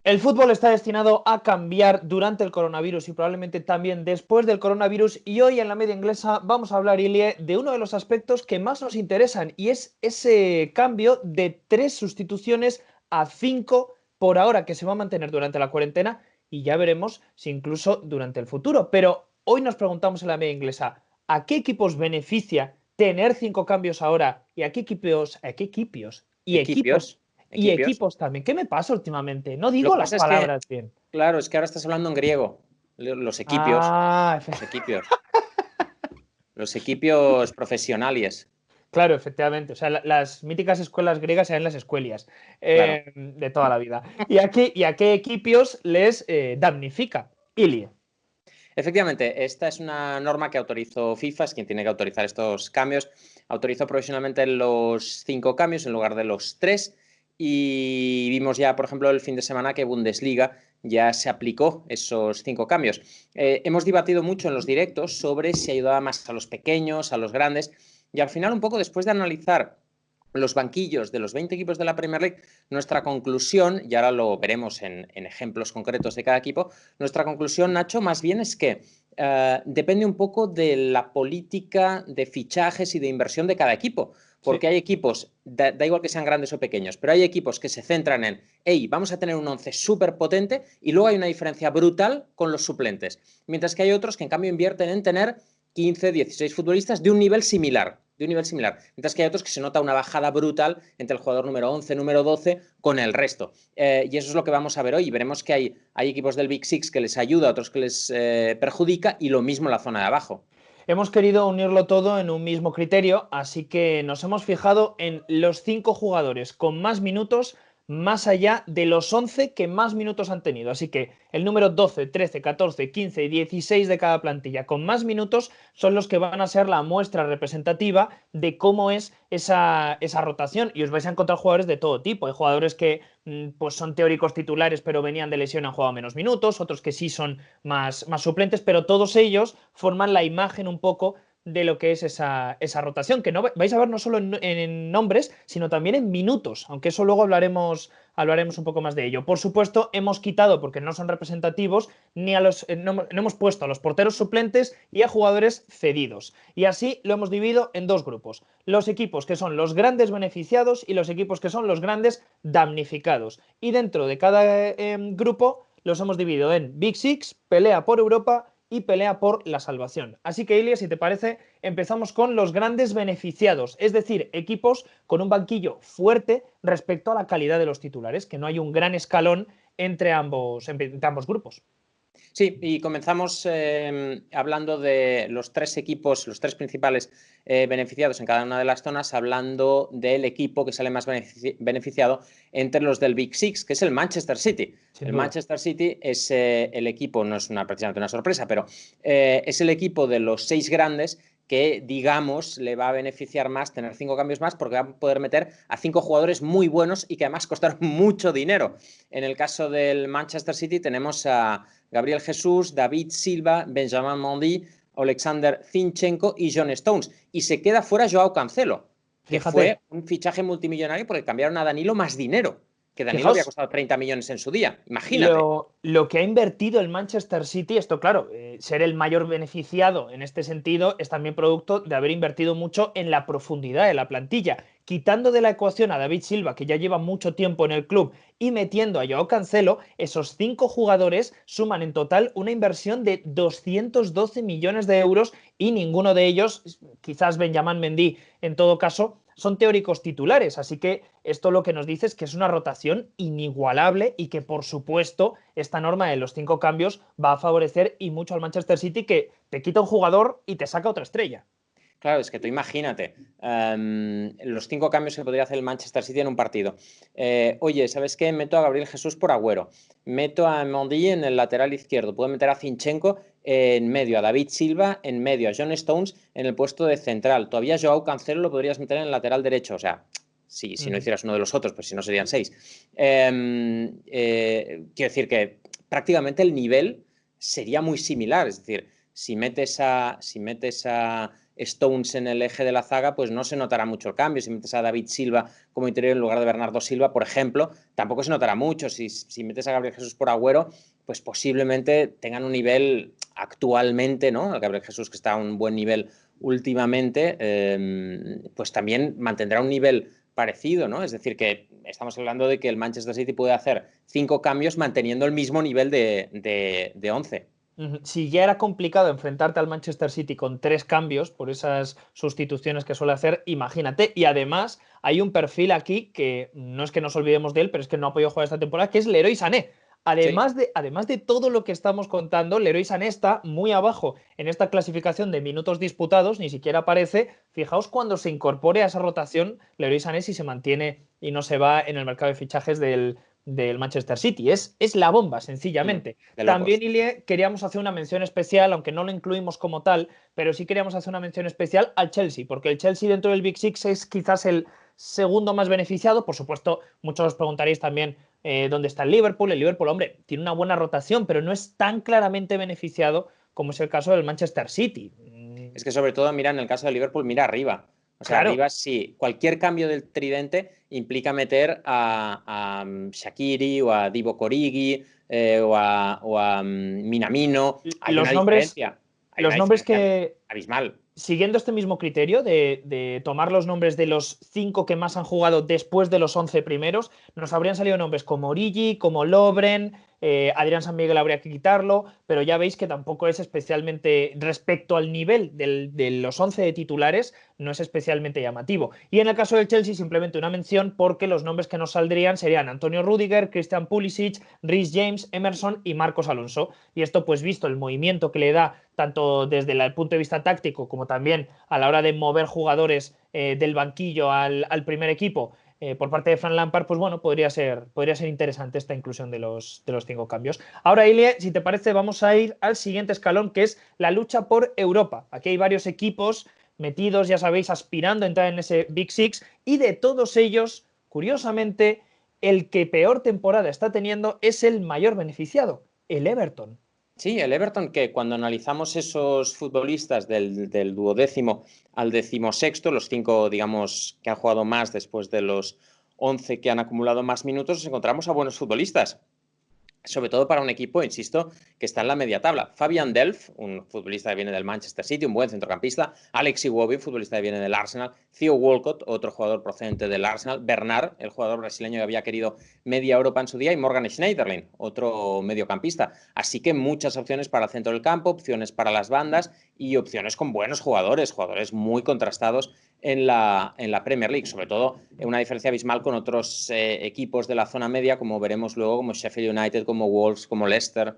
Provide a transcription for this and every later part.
El fútbol está destinado a cambiar durante el coronavirus y probablemente también después del coronavirus. Y hoy en la media inglesa vamos a hablar, Ilie, de uno de los aspectos que más nos interesan y es ese cambio de 3 sustituciones a 5 por ahora que se va a mantener durante la cuarentena y ya veremos si incluso durante el futuro. Pero hoy nos preguntamos en la media inglesa, ¿a qué equipos beneficia tener 5 cambios ahora y a qué equipos y Equipios, equipios. equipos también? ¿Qué me pasa últimamente? No Lo digo que las pasa es que, palabras bien. claro, es que ahora estás hablando en griego. Los equipios, Ah, los equipios, los equipios profesionales. claro, efectivamente. O sea, las míticas escuelas griegas eran las escuelias Claro. de toda la vida. ¿Y a qué equipos les damnifica? Ilie. Efectivamente, esta es una norma que autorizó FIFA, es quien tiene que autorizar estos cambios. Autorizó provisionalmente los 5 cambios en lugar de los 3. Y vimos ya, por ejemplo, el fin de semana que Bundesliga ya se aplicó esos 5 cambios. Hemos debatido mucho en los directos sobre si ayudaba más a los pequeños, a los grandes. Y al final, un poco después de analizar los banquillos de los 20 equipos de la Premier League, nuestra conclusión, y ahora lo veremos en ejemplos concretos de cada equipo, nuestra conclusión, Nacho, más bien es que depende un poco de la política de fichajes y de inversión de cada equipo. Sí. Porque hay equipos, da igual que sean grandes o pequeños, pero hay equipos que se centran en, hey, vamos a tener un 11 súper potente y luego hay una diferencia brutal con los suplentes. Mientras que hay otros que en cambio invierten en tener 15, 16 futbolistas de un nivel similar. Mientras que hay otros que se nota una bajada brutal entre el jugador número 11, número 12 con el resto. Y eso es lo que vamos a ver hoy. Veremos que hay equipos del Big Six que les ayuda, otros que les perjudica y lo mismo en la zona de abajo. Hemos querido unirlo todo en un mismo criterio, así que nos hemos fijado en los 5 jugadores con más minutos más allá de los 11 que más minutos han tenido. Así que el número 12, 13, 14, 15 y 16 de cada plantilla con más minutos son los que van a ser la muestra representativa de cómo es esa rotación. Y os vais a encontrar jugadores de todo tipo. Hay jugadores que pues son teóricos titulares pero venían de lesión y han jugado menos minutos, otros que sí son más suplentes, pero todos ellos forman la imagen un poco de lo que es esa rotación, que no vais a ver no solo en nombres, sino también en minutos, aunque eso luego hablaremos un poco más de ello. Por supuesto, hemos quitado, porque no son representativos, ni a los, no hemos puesto a los porteros suplentes y a jugadores cedidos. Y así lo hemos dividido en 2 grupos. Los equipos que son los grandes beneficiados y los equipos que son los grandes damnificados. Y dentro de cada grupo los hemos dividido en Big Six, pelea por Europa y pelea por la salvación. Así que, Ilia, si te parece, empezamos con los grandes beneficiados, es decir, equipos con un banquillo fuerte respecto a la calidad de los titulares, que no hay un gran escalón entre ambos grupos. Sí, y comenzamos hablando de los 3 equipos, los 3 principales beneficiados en cada una de las zonas, hablando del equipo que sale más beneficiado entre los del Big Six, que es el Manchester City. Sin El duda. Manchester City es el equipo, no es precisamente una sorpresa, pero es el equipo de los 6 grandes que, digamos, le va a beneficiar más tener 5 cambios más porque va a poder meter a 5 jugadores muy buenos y que además costaron mucho dinero. En el caso del Manchester City tenemos a Gabriel Jesús, David Silva, Benjamin Mendy, Alexander Zinchenko y John Stones. Y se queda fuera Joao Cancelo, que Fíjate, fue un fichaje multimillonario porque cambiaron a Danilo más dinero, que Danilo había fijaos costado 30 millones en su día. Imagínate. lo que ha invertido el Manchester City, esto claro, ser el mayor beneficiado en este sentido es también producto de haber invertido mucho en la profundidad de la plantilla, quitando de la ecuación a David Silva, que ya lleva mucho tiempo en el club, y metiendo a Joao Cancelo, esos 5 jugadores suman en total una inversión de 212 millones de euros y ninguno de ellos, quizás Benjamin Mendy en todo caso, son teóricos titulares, así que esto lo que nos dice es que es una rotación inigualable y que, por supuesto, esta norma de los 5 cambios va a favorecer y mucho al Manchester City, que te quita un jugador y te saca otra estrella. Claro, es que tú imagínate los 5 cambios que podría hacer el Manchester City en un partido. Oye, ¿sabes qué? Meto a Gabriel Jesús por Agüero, meto a Mendy en el lateral izquierdo, puedo meter a Zinchenko en medio, a David Silva en medio, a John Stones en el puesto de central. Todavía Joao Cancelo lo podrías meter en el lateral derecho, o sea, si no hicieras uno de los otros, pues si no serían 6. Quiero decir que prácticamente el nivel sería muy similar, es decir, si metes a Stones en el eje de la zaga, pues no se notará mucho el cambio. Si metes a David Silva como interior en lugar de Bernardo Silva, por ejemplo, tampoco se notará mucho. Si metes a Gabriel Jesús por Agüero, pues posiblemente tengan un nivel actualmente, ¿no? Gabriel Jesús, que está a un buen nivel últimamente, pues también mantendrá un nivel parecido, ¿no? Es decir, que estamos hablando de que el Manchester City puede hacer 5 cambios manteniendo el mismo nivel de 11. Si ya era complicado enfrentarte al Manchester City con 3 cambios por esas sustituciones que suele hacer, imagínate. Y además hay un perfil aquí que no es que nos olvidemos de él, pero es que no ha podido jugar esta temporada, que es Leroy Sané. Sí. Además de todo lo que estamos contando, Leroy Sané está muy abajo en esta clasificación de minutos disputados, ni siquiera aparece. Fijaos cuando se incorpore a esa rotación, Leroy Sané si se mantiene y no se va en el mercado de fichajes del Manchester City. Es la bomba, sencillamente. De También, locos. Ilie, queríamos hacer una mención especial, aunque no lo incluimos como tal, pero sí queríamos hacer una mención especial al Chelsea, porque el Chelsea dentro del Big Six es quizás el segundo más beneficiado. Por supuesto, muchos os preguntaréis también dónde está el Liverpool. El Liverpool, hombre, tiene una buena rotación, pero no es tan claramente beneficiado como es el caso del Manchester City. Es que sobre todo, mira, en el caso de Liverpool, mira arriba. O sea, Claro. arriba sí, cualquier cambio del tridente implica meter a Shaqiri o a Divock Origi o a Minamino. Hay una Los nombres, diferencia. Hay una los nombres diferencia que, abismal. siguiendo este mismo criterio de tomar los nombres de los 5 que más han jugado después de los 11 primeros, nos habrían salido nombres como Origi, como Lovren, Adrián San Miguel habría que quitarlo, pero ya veis que tampoco es especialmente, respecto al nivel de los 11 de titulares, no es especialmente llamativo. Y en el caso del Chelsea, simplemente una mención porque los nombres que nos saldrían serían Antonio Rüdiger, Christian Pulisic, Reece James, Emerson y Marcos Alonso. Y esto, pues visto el movimiento que le da tanto desde el punto de vista táctico como también a la hora de mover jugadores del banquillo al primer equipo por parte de Frank Lampard, pues bueno, podría ser interesante esta inclusión de los 5 cambios. Ahora, Ilie, si te parece, vamos a ir al siguiente escalón, que es la lucha por Europa. Aquí hay varios equipos metidos, ya sabéis, aspirando a entrar en ese Big Six, y de todos ellos, curiosamente, el que peor temporada está teniendo es el mayor beneficiado, el Everton. Sí, el Everton, que cuando analizamos esos futbolistas del duodécimo al decimosexto, los 5, digamos, que han jugado más después de los 11 que han acumulado más minutos, encontramos a buenos futbolistas. Sobre todo para un equipo, insisto, que está en la media tabla. Fabian Delph, un futbolista que viene del Manchester City, un buen centrocampista. Alex Iwobi, futbolista que viene del Arsenal. Theo Walcott, otro jugador procedente del Arsenal. Bernard, el jugador brasileño que había querido media Europa en su día. Y Morgan Schneiderlin, otro mediocampista. Así que muchas opciones para el centro del campo, opciones para las bandas y opciones con buenos jugadores, jugadores muy contrastados en la Premier League, sobre todo una diferencia abismal con otros equipos de la zona media, como veremos luego, como Sheffield United, como Wolves, como Leicester.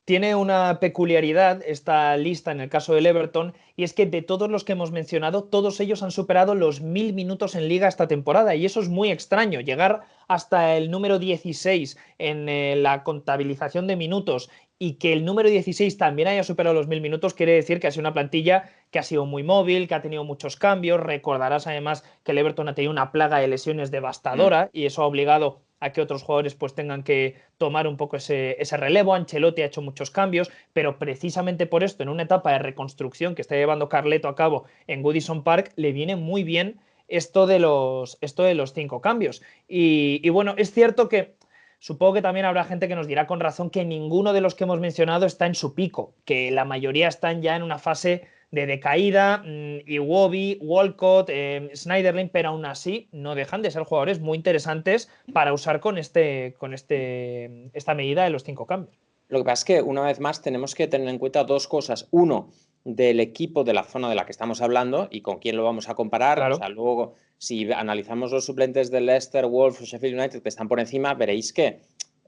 Tiene una peculiaridad esta lista en el caso del Everton, y es que de todos los que hemos mencionado, todos ellos han superado los 1000 minutos en liga esta temporada, y eso es muy extraño. Llegar hasta el número 16 en la contabilización de minutos y que el número 16 también haya superado los 1000 minutos quiere decir que ha sido una plantilla que ha sido muy móvil, que ha tenido muchos cambios. Recordarás además que el Everton ha tenido una plaga de lesiones devastadora y eso ha obligado a que otros jugadores pues tengan que tomar un poco ese relevo. Ancelotti ha hecho muchos cambios, pero precisamente por esto, en una etapa de reconstrucción que está llevando Carleto a cabo en Goodison Park, le viene muy bien esto de los 5 cambios. Y bueno, es cierto que supongo que también habrá gente que nos dirá con razón que ninguno de los que hemos mencionado está en su pico, que la mayoría están ya en una fase de decaída. Iwobi, Walcott, Schneiderlin, pero aún así no dejan de ser jugadores muy interesantes para usar con esta medida de los 5 cambios. Lo que pasa es que, una vez más, tenemos que tener en cuenta dos cosas. Uno, del equipo de la zona de la que estamos hablando y con quién lo vamos a comparar. Claro. O sea, luego, si analizamos los suplentes de Leicester, Wolves o Sheffield United que están por encima, veréis que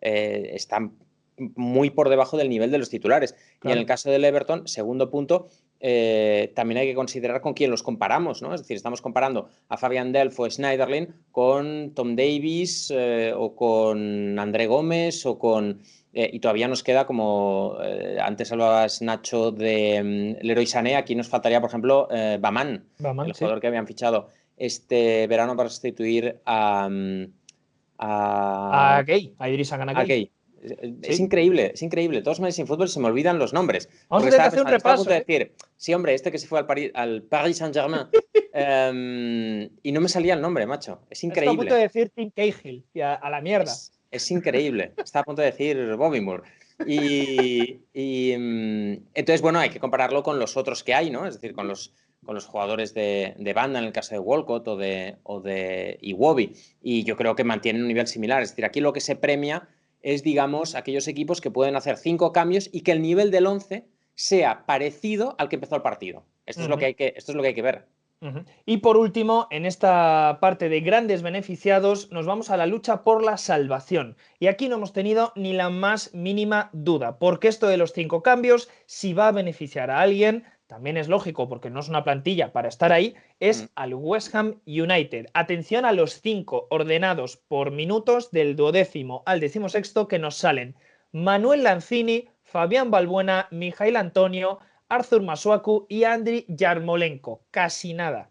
están muy por debajo del nivel de los titulares. Claro. Y en el caso del Everton, segundo punto, también hay que considerar con quién los comparamos, ¿no? Es decir, estamos comparando a Fabian Delph o Schneiderlin con Tom Davies o con André Gómez o con... y todavía nos queda, como antes hablabas, Nacho, de Leroy Sané. Aquí nos faltaría, por ejemplo, Baman, el jugador Sí. que habían fichado este verano para sustituir a A Idrissa Gana Gueye. Gay. Es Sí. increíble, es increíble. Todos los meses sin fútbol se me olvidan los nombres. Vamos a Porque tener que estaba hacer un pensando, estaba a repaso, punto de ¿eh? decir, sí, hombre, este que se fue al Paris Saint-Germain. Y no me salía el nombre, macho. Es Estoy a punto increíble. de decir Tim Cahill y a la mierda. Es increíble. Estaba a punto de decir Bobby Moore. Entonces, bueno, hay que compararlo con los otros que hay, ¿no? Es decir, con los jugadores de banda, en el caso de Walcott o de Iwobi. Y yo creo que mantienen un nivel similar. Es decir, aquí lo que se premia es, digamos, aquellos equipos que pueden hacer 5 cambios y que el nivel del 11 sea parecido al que empezó el partido. Esto es lo que hay que ver. Y por último, en esta parte de grandes beneficiados, nos vamos a la lucha por la salvación. Y aquí no hemos tenido ni la más mínima duda, porque esto de los 5 cambios, si va a beneficiar a alguien, también es lógico, porque no es una plantilla para estar ahí, es al West Ham United. Atención a los 5 ordenados por minutos del 12º al 16º que nos salen: Manuel Lanzini, Fabián Balbuena, Mijail Antonio, Arthur Masuaku y Andriy Yarmolenko. Casi nada.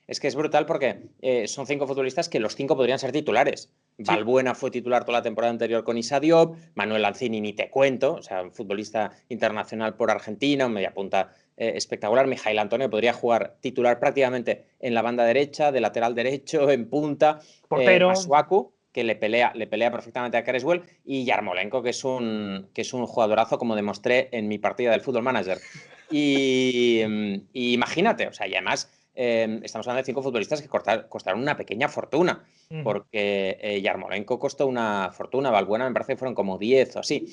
Es que es brutal porque son 5 futbolistas que los 5 podrían ser titulares. Sí. Balbuena fue titular toda la temporada anterior con Issa Diop, Manuel Lanzini ni te cuento, o sea, un futbolista internacional por Argentina, un mediapunta espectacular. Mijail Antonio podría jugar titular prácticamente en la banda derecha, de lateral derecho, en punta. Portero. Masuaku, que le pelea perfectamente a Creswell, y Yarmolenko, que es un jugadorazo, como demostré en mi partida del Football Manager. Y imagínate, o sea, y además estamos hablando de 5 futbolistas que costaron una pequeña fortuna, porque Yarmolenko costó una fortuna, Balbuena me parece que fueron como 10 o así.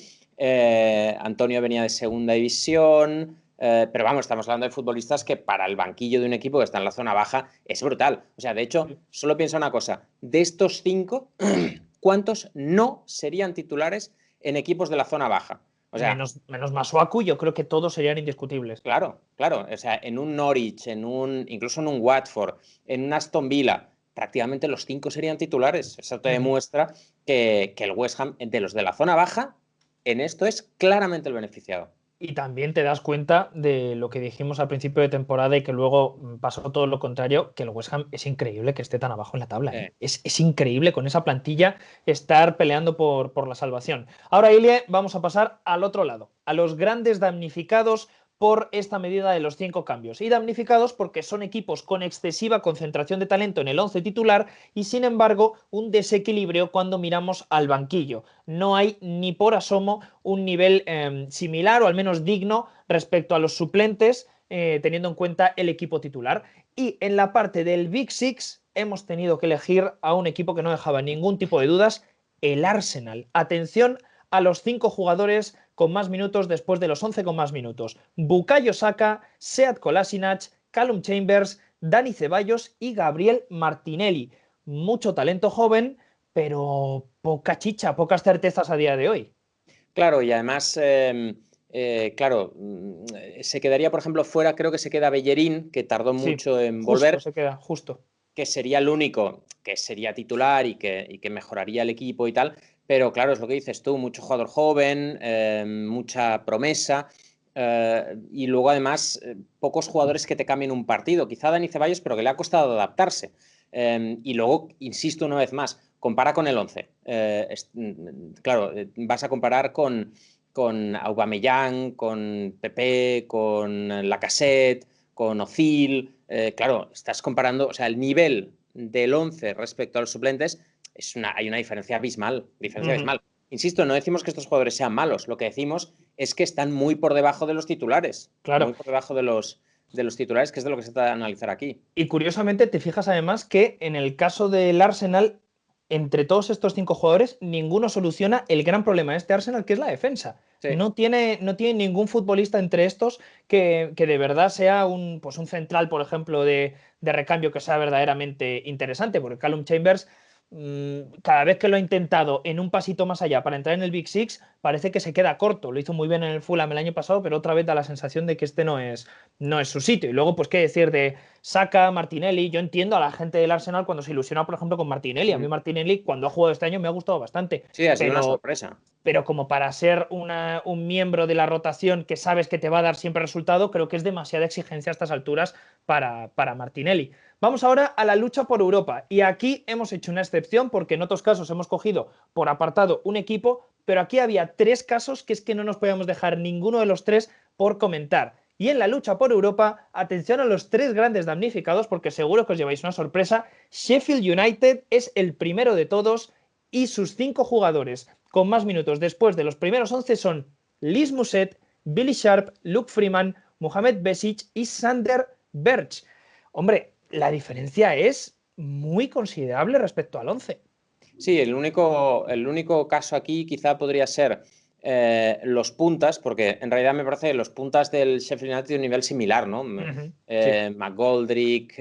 Antonio venía de segunda división, pero vamos, estamos hablando de futbolistas que para el banquillo de un equipo que está en la zona baja es brutal. O sea, de hecho, solo piensa una cosa: de estos 5, ¿cuántos no serían titulares en equipos de la zona baja? O sea, Menos Masuaku, yo creo que todos serían indiscutibles. claro, claro. O sea, en un Norwich, incluso en un Watford, en un Aston Villa, prácticamente los 5 serían titulares. Eso te demuestra que el West Ham, de los de la zona baja, en esto es claramente el beneficiado. Y también te das cuenta de lo que dijimos al principio de temporada y que luego pasó todo lo contrario, que el West Ham es increíble que esté tan abajo en la tabla, ¿eh? Es increíble con esa plantilla estar peleando por la salvación. Ahora, Ilie, vamos a pasar al otro lado, a los grandes damnificados por esta medida de los 5 cambios. Y damnificados porque son equipos con excesiva concentración de talento en el 11 titular y, sin embargo, un desequilibrio cuando miramos al banquillo. No hay ni por asomo un nivel similar o al menos digno respecto a los suplentes, teniendo en cuenta el equipo titular. Y en la parte del Big Six hemos tenido que elegir a un equipo que no dejaba ningún tipo de dudas: el Arsenal. Atención a los 5 jugadores con más minutos después de los 11 con más minutos: Bukayo Saka, Sead Kolasinac, Callum Chambers, Dani Ceballos y Gabriel Martinelli. Mucho talento joven, pero poca chicha, pocas certezas a día de hoy. Claro, y además, claro, se quedaría, por ejemplo, fuera, creo que se queda Bellerín, que tardó Sí, mucho en justo, volver, se queda, justo. que sería el único que sería titular y que mejoraría el equipo y tal. Pero claro, es lo que dices tú: mucho jugador joven, mucha promesa. Y luego, además, pocos jugadores que te cambien un partido. Quizá Dani Ceballos, pero que le ha costado adaptarse. Y luego, insisto una vez más, compara con el 11. Claro, vas a comparar con Aubameyang, con Pepe, con Lacazette, con Ozil. Claro, estás comparando, o sea, el nivel del 11 respecto a los suplentes, hay una diferencia abismal, Insisto, no decimos que estos jugadores sean malos, lo que decimos es que están muy por debajo de los titulares, Claro. muy por debajo de los titulares, que es de lo que se trata de analizar aquí. Y curiosamente te fijas además que en el caso del Arsenal, entre todos estos 5 jugadores, ninguno soluciona el gran problema de este Arsenal, que es la defensa. Sí. No tiene ningún futbolista entre estos que de verdad sea pues un central, por ejemplo, de recambio que sea verdaderamente interesante, porque Callum Chambers, cada vez que lo ha intentado en un pasito más allá para entrar en el Big Six, parece que se queda corto. Lo hizo muy bien en el Fulham el año pasado, pero otra vez da la sensación de que este no es su sitio. Y luego, pues, qué decir de Saka, Martinelli. Yo entiendo a la gente del Arsenal cuando se ilusiona, por ejemplo, con Martinelli. A mí Martinelli, cuando ha jugado este año, me ha gustado bastante. Sí, ha sido una Pero, sorpresa. pero como para ser un miembro de la rotación que sabes que te va a dar siempre resultado, creo que es demasiada exigencia a estas alturas para Martinelli. Vamos ahora a la lucha por Europa. Y aquí hemos hecho una excepción porque en otros casos hemos cogido por apartado un equipo, pero aquí había 3 casos que es que no nos podíamos dejar ninguno de los 3 por comentar. Y en la lucha por Europa, atención a los 3 grandes damnificados, porque seguro que os lleváis una sorpresa. Sheffield United es el primero de todos y sus 5 jugadores con más minutos después de los primeros 11 son Liz Musset, Billy Sharp, Luke Freeman, Mohamed Besic y Sander Berge. Hombre, la diferencia es muy considerable respecto al 11. Sí, el único caso aquí quizá podría ser los puntas, porque en realidad me parece que los puntas del Sheffield United tienen un nivel similar, ¿no? Sí. McGoldrick,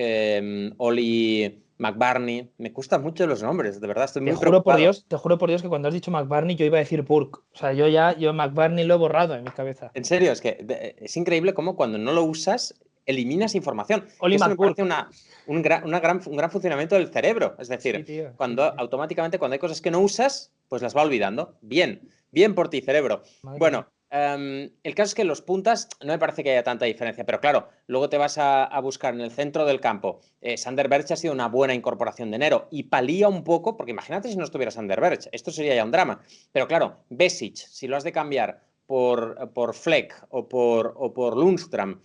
Oli McBarney. Me gustan mucho los nombres, de verdad, estoy muy Te juro preocupado. por Dios que cuando has dicho McBarney yo iba a decir Burke. O sea, yo McBarney lo he borrado en mi cabeza. En serio, es que es increíble cómo cuando no lo usas eliminas información. Oli Que esto me parece McBurke. un gran funcionamiento del cerebro. Es Sí, decir, tío. cuando Sí. automáticamente cuando hay cosas que no usas, pues las va olvidando. Bien, bien por ti, cerebro. Madre mía. Bueno, el caso es que los puntas no me parece que haya tanta diferencia, pero claro, luego te vas a buscar en el centro del campo. Sander Berge ha sido una buena incorporación de enero y palía un poco, porque imagínate si no estuviera Sander Berge, esto sería ya un drama. Pero claro, Besic, si lo has de cambiar por Fleck o por Lundstram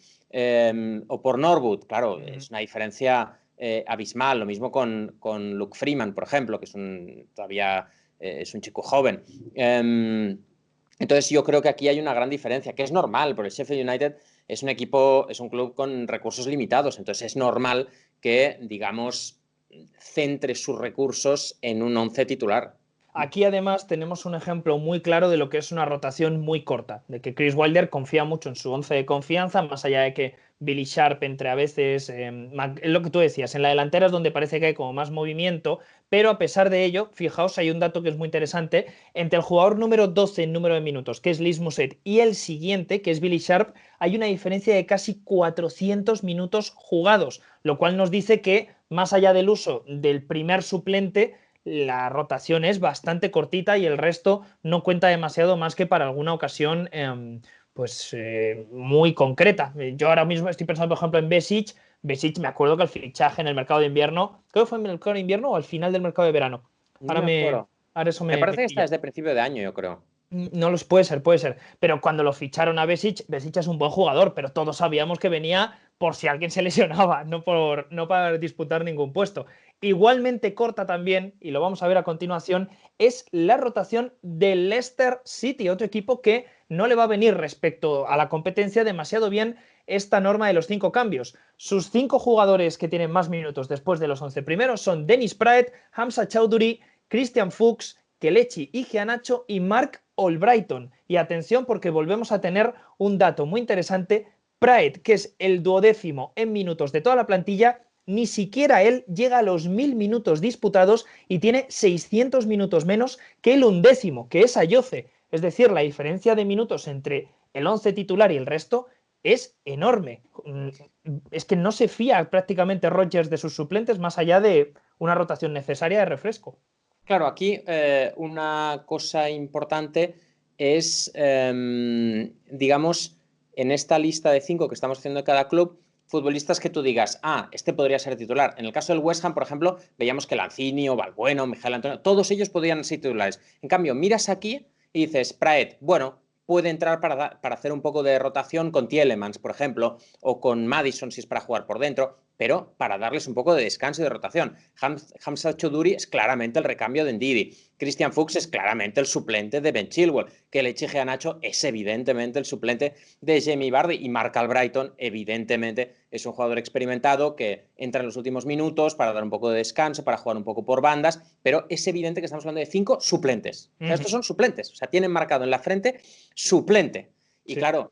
o por Norwood, claro, es una diferencia abismal. Lo mismo con Luke Freeman, por ejemplo, que todavía es un chico joven. Entonces yo creo que aquí hay una gran diferencia, que es normal, porque el Sheffield United es un equipo, es un club con recursos limitados, entonces es normal que, digamos, centre sus recursos en un 11 titular. Aquí además tenemos un ejemplo muy claro de lo que es una rotación muy corta, de que Chris Wilder confía mucho en su 11 de confianza, más allá de que Billy Sharp entre a veces, lo que tú decías, en la delantera es donde parece que hay como más movimiento, pero a pesar de ello, fijaos, hay un dato que es muy interesante, entre el jugador número 12 en número de minutos, que es Liz Musset, y el siguiente, que es Billy Sharp, hay una diferencia de casi 400 minutos jugados, lo cual nos dice que más allá del uso del primer suplente, la rotación es bastante cortita y el resto no cuenta demasiado más que para alguna ocasión muy concreta. Yo ahora mismo estoy pensando, por ejemplo, en Besic. Besic, me acuerdo que el fichaje en el mercado de invierno, creo que fue en el mercado de invierno o al final del mercado de verano. No Ahora, me acuerdo. ahora eso Me me parece que está pilla. desde principio de año, yo creo. No los puede ser. Pero cuando lo ficharon a Besic, Besic es un buen jugador, pero todos sabíamos que venía por si alguien se lesionaba, no para disputar ningún puesto. Igualmente corta también, y lo vamos a ver a continuación, es la rotación del Leicester City, otro equipo que no le va a venir respecto a la competencia demasiado bien esta norma de los 5 cambios. Sus 5 jugadores que tienen más minutos después de los 11 primeros son Dennis Praet, Hamza Chowdhury, Christian Fuchs, Kelechi Iheanacho y Mark Albrighton. Y atención porque volvemos a tener un dato muy interesante. Praet, que es el 12º en minutos de toda la plantilla, ni siquiera él llega a los 1000 minutos disputados y tiene 600 minutos menos que el 11º, que es Ayoce. Es decir, la diferencia de minutos entre el 11 titular y el resto es enorme. Es que no se fía prácticamente Rodgers de sus suplentes más allá de una rotación necesaria de refresco. Claro, aquí una cosa importante es, digamos, en esta lista de 5 que estamos haciendo de cada club, futbolistas que tú digas, este podría ser titular. En el caso del West Ham, por ejemplo, veíamos que Lanzini, Valbueno, Miguel Antonio, todos ellos podrían ser titulares. En cambio, miras aquí y dices, Praet, bueno, puede entrar para hacer un poco de rotación con Tielemans, por ejemplo, o con Maddison si es para jugar por dentro, pero para darles un poco de descanso y de rotación. Hamza Choudhury es claramente el recambio de Ndidi. Christian Fuchs es claramente el suplente de Ben Chilwell. Kelechi Iheanacho es evidentemente el suplente de Jamie Vardy. Y Mark Albrighton, evidentemente, es un jugador experimentado que entra en los últimos minutos para dar un poco de descanso, para jugar un poco por bandas, pero es evidente que estamos hablando de 5 suplentes. O sea, estos son suplentes. O sea, tienen marcado en la frente suplente. Y sí, claro,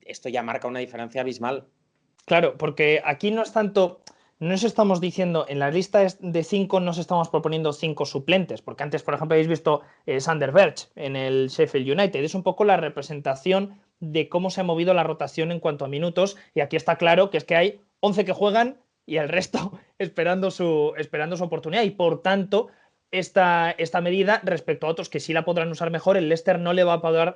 esto ya marca una diferencia abismal. Claro, porque aquí no es tanto, no nos estamos diciendo, en la lista de 5 nos estamos proponiendo 5 suplentes, porque antes, por ejemplo, habéis visto Sander Berge en el Sheffield United, es un poco la representación de cómo se ha movido la rotación en cuanto a minutos, y aquí está claro que es que hay 11 que juegan y el resto esperando su oportunidad, y por tanto esta medida respecto a otros que sí la podrán usar mejor, el Leicester no le va a poder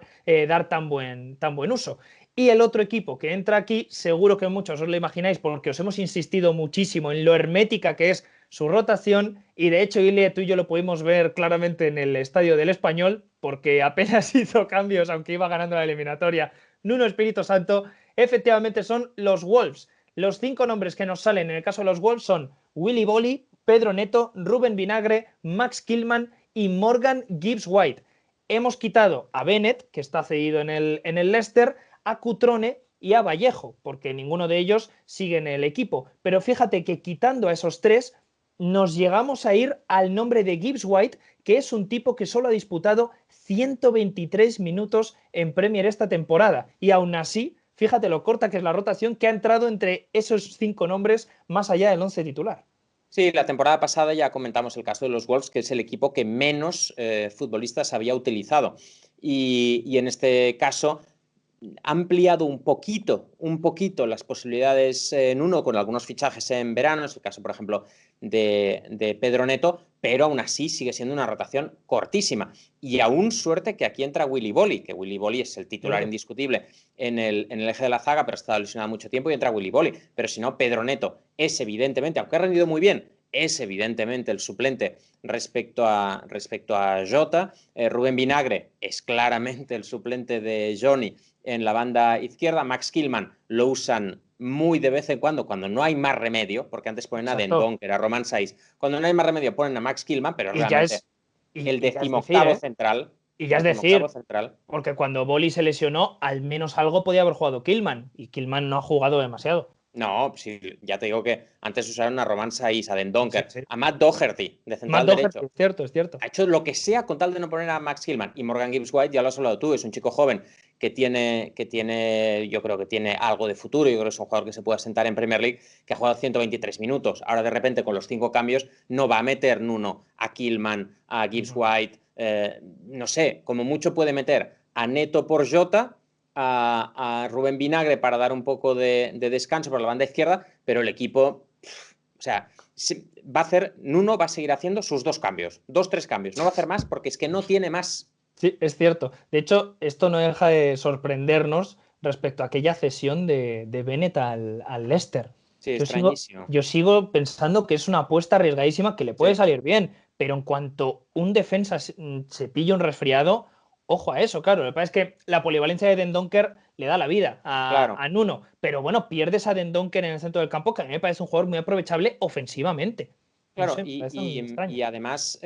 dar tan buen uso. Y el otro equipo que entra aquí, seguro que muchos os lo imagináis porque os hemos insistido muchísimo en lo hermética que es su rotación y de hecho, Ilie, tú y yo lo pudimos ver claramente en el estadio del Español porque apenas hizo cambios, aunque iba ganando la eliminatoria. Nuno Espíritu Santo, efectivamente son los Wolves. Los 5 nombres que nos salen en el caso de los Wolves son Willy Boly, Pedro Neto, Rubén Vinagre, Max Kilman y Morgan Gibbs-White. Hemos quitado a Bennett, que está cedido en el Leicester, a Cutrone y a Vallejo, porque ninguno de ellos sigue en el equipo. Pero fíjate que quitando a esos 3, nos llegamos a ir al nombre de Gibbs-White, que es un tipo que solo ha disputado 123 minutos en Premier esta temporada. Y aún así, fíjate lo corta que es la rotación que ha entrado entre esos 5 nombres más allá del 11 titular. Sí, la temporada pasada ya comentamos el caso de los Wolves, que es el equipo que menos futbolistas había utilizado. Y en este caso ha ampliado un poquito las posibilidades en uno con algunos fichajes en verano, es el caso, por ejemplo, de Pedro Neto, pero aún así sigue siendo una rotación cortísima. Y aún suerte que aquí entra Willy Boly, que Willy Boly es el titular indiscutible en el eje de la zaga, pero ha estado lesionado mucho tiempo y entra Willy Boly. Pero si no, Pedro Neto es evidentemente, aunque ha rendido muy bien, es evidentemente el suplente respecto a Jota. Rubén Vinagre es claramente el suplente de Johnny en la banda izquierda. Max Kilman lo usan muy de vez en cuando no hay más remedio, porque antes ponen a Dendoncker, a Roman Saiz. Cuando no hay más remedio ponen a Max Kilman, pero realmente el 18º central. Y ya es decir, porque cuando Boly se lesionó, al menos algo podía haber jugado Kilman, y Kilman no ha jugado demasiado. No, sí, ya te digo que antes usaron a Roman Saiz, a Dendoncker, a Matt Doherty, de central derecho. Es cierto, es cierto. Ha hecho lo que sea con tal de no poner a Max Kilman. Y Morgan Gibbs-White, ya lo has hablado tú, es un chico joven que tiene, yo creo que tiene algo de futuro. Yo creo que es un jugador que se puede asentar en Premier League, que ha jugado 123 minutos. Ahora, de repente, con los 5 cambios, no va a meter Nuno a Kilman, a Gibbs-White. No sé, como mucho puede meter a Neto por Jota, a Rubén Vinagre para dar un poco de descanso por la banda izquierda, pero el equipo, o sea, Nuno va a seguir haciendo sus 2 cambios, 2-3 cambios, no va a hacer más porque es que no tiene más. Sí, es cierto. De hecho, esto no deja de sorprendernos respecto a aquella cesión de Bennett al Leicester. Sí, extrañísimo. Yo sigo pensando que es una apuesta arriesgadísima que le puede salir bien, pero en cuanto un defensa se pilla un resfriado, ojo a eso, claro. Lo que pasa es que la polivalencia de Dendoncker le da la vida a Nuno, pero bueno, pierdes a Dendoncker en el centro del campo, que a mí me parece un jugador muy aprovechable ofensivamente. Claro, no sé, y además,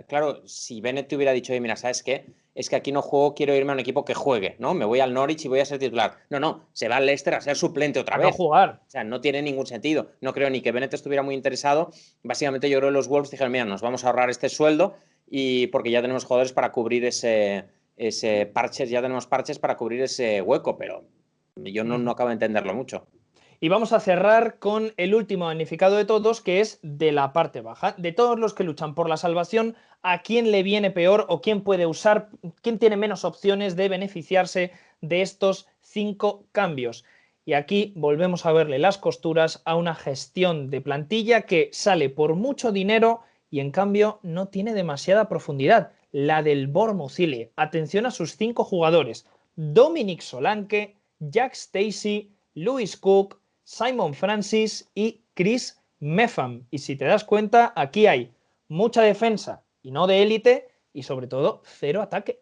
claro, si Bennett te hubiera dicho, mira, ¿sabes qué? Es que aquí no juego, quiero irme a un equipo que juegue, ¿no? Me voy al Norwich y voy a ser titular. No, se va al Leicester a ser suplente otra vez. A jugar. O sea, no tiene ningún sentido. No creo ni que Bennett estuviera muy interesado. Básicamente yo creo que los Wolves dijeron, mira, nos vamos a ahorrar este sueldo y porque ya tenemos jugadores para cubrir ese parches, ya tenemos parches para cubrir ese hueco, pero yo no acabo de entenderlo mucho. Y vamos a cerrar con el último damnificado de todos, que es de la parte baja. De todos los que luchan por la salvación, ¿a quién le viene peor o quién puede usar, quién tiene menos opciones de beneficiarse de estos 5 cambios? Y aquí volvemos a verle las costuras a una gestión de plantilla que sale por mucho dinero y en cambio no tiene demasiada profundidad. La del Bournemouth. Atención a sus 5 jugadores: Dominic Solanke, Jack Stacey, Lewis Cook, Simon Francis y Chris Mepham. Y si te das cuenta, aquí hay mucha defensa y no de élite y sobre todo 0 ataque.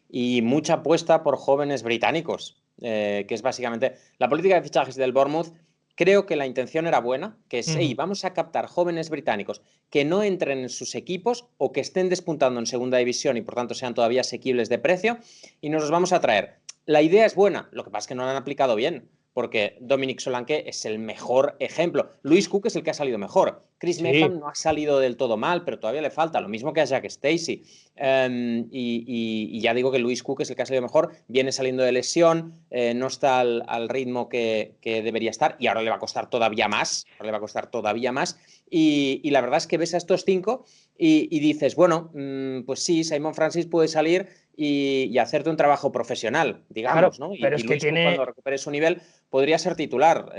Y mucha apuesta por jóvenes británicos, que es básicamente la política de fichajes del Bournemouth. Creo que la intención era buena, que es, vamos a captar jóvenes británicos que no entren en sus equipos o que estén despuntando en segunda división y por tanto sean todavía asequibles de precio y nos los vamos a traer. La idea es buena, lo que pasa es que no la han aplicado bien, porque Dominic Solanke es el mejor ejemplo. Lewis Cook es el que ha salido mejor. Chris Mepham no ha salido del todo mal, pero todavía le falta. Lo mismo que a Jack Stacey. Y ya digo que Lewis Cook es el que ha salido mejor. Viene saliendo de lesión, no está al ritmo que debería estar y ahora le va a costar todavía más. Y la verdad es que ves a estos 5 y dices, bueno, pues sí, Simon Francis puede salir y hacerte un trabajo profesional, digamos, claro, ¿no? Pero es que cuando recupere su nivel podría ser titular,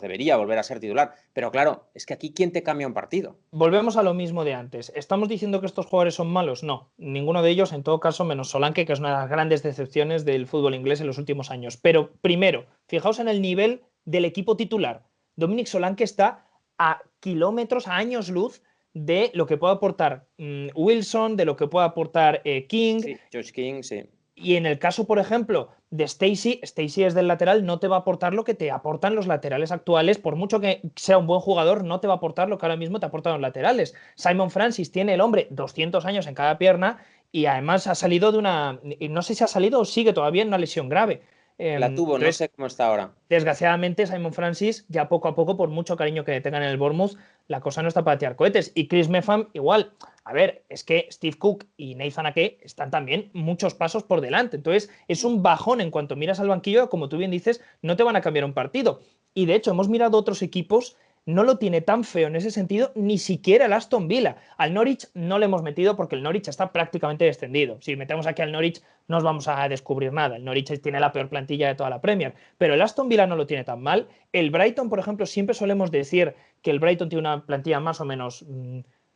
debería volver a ser titular, pero claro, es que aquí ¿quién te cambia un partido? Volvemos a lo mismo de antes. ¿Estamos diciendo que estos jugadores son malos? No, ninguno de ellos, en todo caso, menos Solanke, que es una de las grandes decepciones del fútbol inglés en los últimos años. Pero primero, fijaos en el nivel del equipo titular. Dominic Solanke está a kilómetros, a años luz de lo que puede aportar Wilson, de lo que puede aportar King. Sí, Josh King, sí. Y en el caso, por ejemplo, de Stacey es del lateral, no te va a aportar lo que te aportan los laterales actuales, por mucho que sea un buen jugador, no te va a aportar lo que ahora mismo te aportan los laterales. Simon Francis tiene el hombre 200 años en cada pierna y además ha salido de una, no sé si ha salido o sigue todavía en una lesión grave. La tuvo, no Entonces, sé cómo está ahora. desgraciadamente, Simon Francis, ya poco a poco, por mucho cariño que tengan en el Bournemouth, la cosa no está para tirar cohetes. Y Chris Mepham, igual. A ver, es que Steve Cook y Nathan Ake están también muchos pasos por delante. Entonces, es un bajón en cuanto miras al banquillo, como tú bien dices, no te van a cambiar un partido. Y de hecho, hemos mirado otros equipos, no lo tiene tan feo en ese sentido, ni siquiera el Aston Villa. Al Norwich no le hemos metido porque el Norwich está prácticamente descendido. Si metemos aquí al Norwich, no os vamos a descubrir nada. El Norwich tiene la peor plantilla de toda la Premier, pero el Aston Villa no lo tiene tan mal. El Brighton, por ejemplo, siempre solemos decir que el Brighton tiene una plantilla más o menos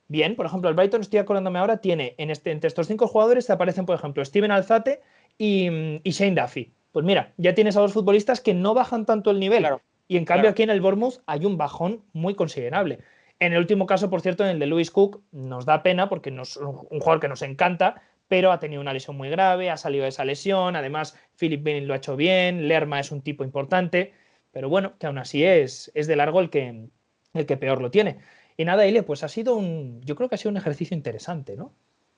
bien. Por ejemplo, el Brighton, estoy acordándome ahora, tiene entre estos 5 jugadores te aparecen, por ejemplo, Steven Alzate y Shane Duffy. Pues mira, ya tienes a 2 futbolistas que no bajan tanto el nivel. Claro, Y en cambio aquí en el Bournemouth hay un bajón muy considerable. En el último caso, por cierto, en el de Lewis Cook, nos da pena porque es un jugador que nos encanta, pero ha tenido una lesión muy grave, ha salido de esa lesión, además Philip Benning lo ha hecho bien, Lerma es un tipo importante, pero bueno, que aún así es de largo el que peor lo tiene. Y nada, Ile, pues yo creo que ha sido un ejercicio interesante, ¿no?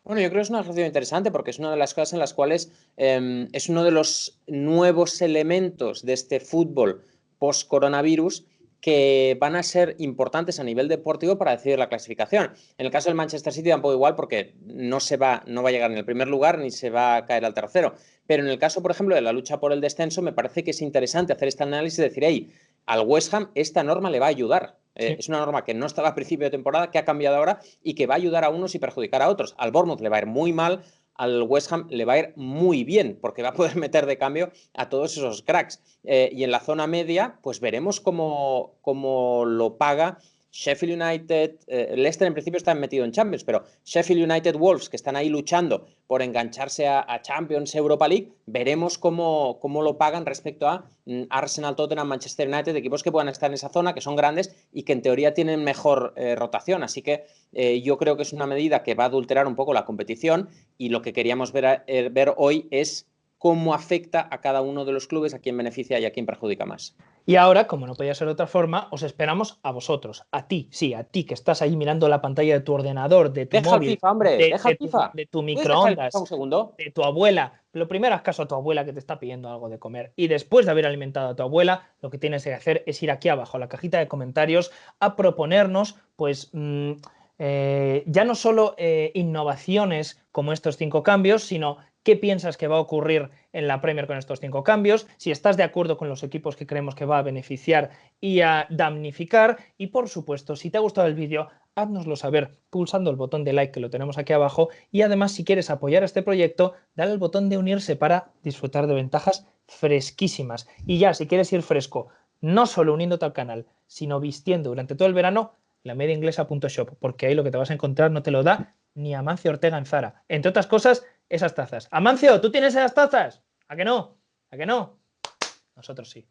Bueno, yo creo que es un ejercicio interesante porque es una de las cosas en las cuales es uno de los nuevos elementos de este fútbol post-coronavirus que van a ser importantes a nivel deportivo para decidir la clasificación. En el caso del Manchester City tampoco igual porque no va a llegar en el primer lugar ni se va a caer al tercero. Pero en el caso, por ejemplo, de la lucha por el descenso, me parece que es interesante hacer este análisis y decir, hey, al West Ham esta norma le va a ayudar. Sí. Es una norma que no estaba a principio de temporada, que ha cambiado ahora y que va a ayudar a unos y perjudicar a otros. Al Bournemouth le va a ir muy mal, al West Ham le va a ir muy bien, porque va a poder meter de cambio a todos esos cracks. Y en la zona media, pues veremos cómo lo paga Sheffield United, Leicester en principio está metido en Champions, pero Sheffield United, Wolves, que están ahí luchando por engancharse a Champions, Europa League, veremos cómo lo pagan respecto a Arsenal, Tottenham, Manchester United, equipos que puedan estar en esa zona, que son grandes y que en teoría tienen mejor rotación. Así que yo creo que es una medida que va a adulterar un poco la competición y lo que queríamos ver hoy es cómo afecta a cada uno de los clubes, a quién beneficia y a quién perjudica más. Y ahora, como no podía ser de otra forma, os esperamos a vosotros, a ti, sí, a ti que estás ahí mirando la pantalla de tu ordenador, de tu Deja el móvil, FIFA, hombre, deja el FIFA. de tu ¿Puedes dejar el FIFA un microondas, segundo? de tu abuela. Lo primero, haz caso a tu abuela que te está pidiendo algo de comer. Y después de haber alimentado a tu abuela, lo que tienes que hacer es ir aquí abajo a la cajita de comentarios a proponernos, pues, ya no solo innovaciones como estos 5 cambios, sino qué piensas que va a ocurrir en la Premier con estos 5 cambios, si estás de acuerdo con los equipos que creemos que va a beneficiar y a damnificar. Y por supuesto, si te ha gustado el vídeo, háznoslo saber pulsando el botón de like que lo tenemos aquí abajo. Y además, si quieres apoyar este proyecto, dale al botón de unirse para disfrutar de ventajas fresquísimas. Y ya, si quieres ir fresco, no solo uniéndote al canal, sino vistiendo durante todo el verano, lamediainglesa.shop, porque ahí lo que te vas a encontrar no te lo da ni Amancio Ortega en Zara. Entre otras cosas, esas tazas. Amancio, ¿tú tienes esas tazas? ¿A que no? ¿A que no? Nosotros sí.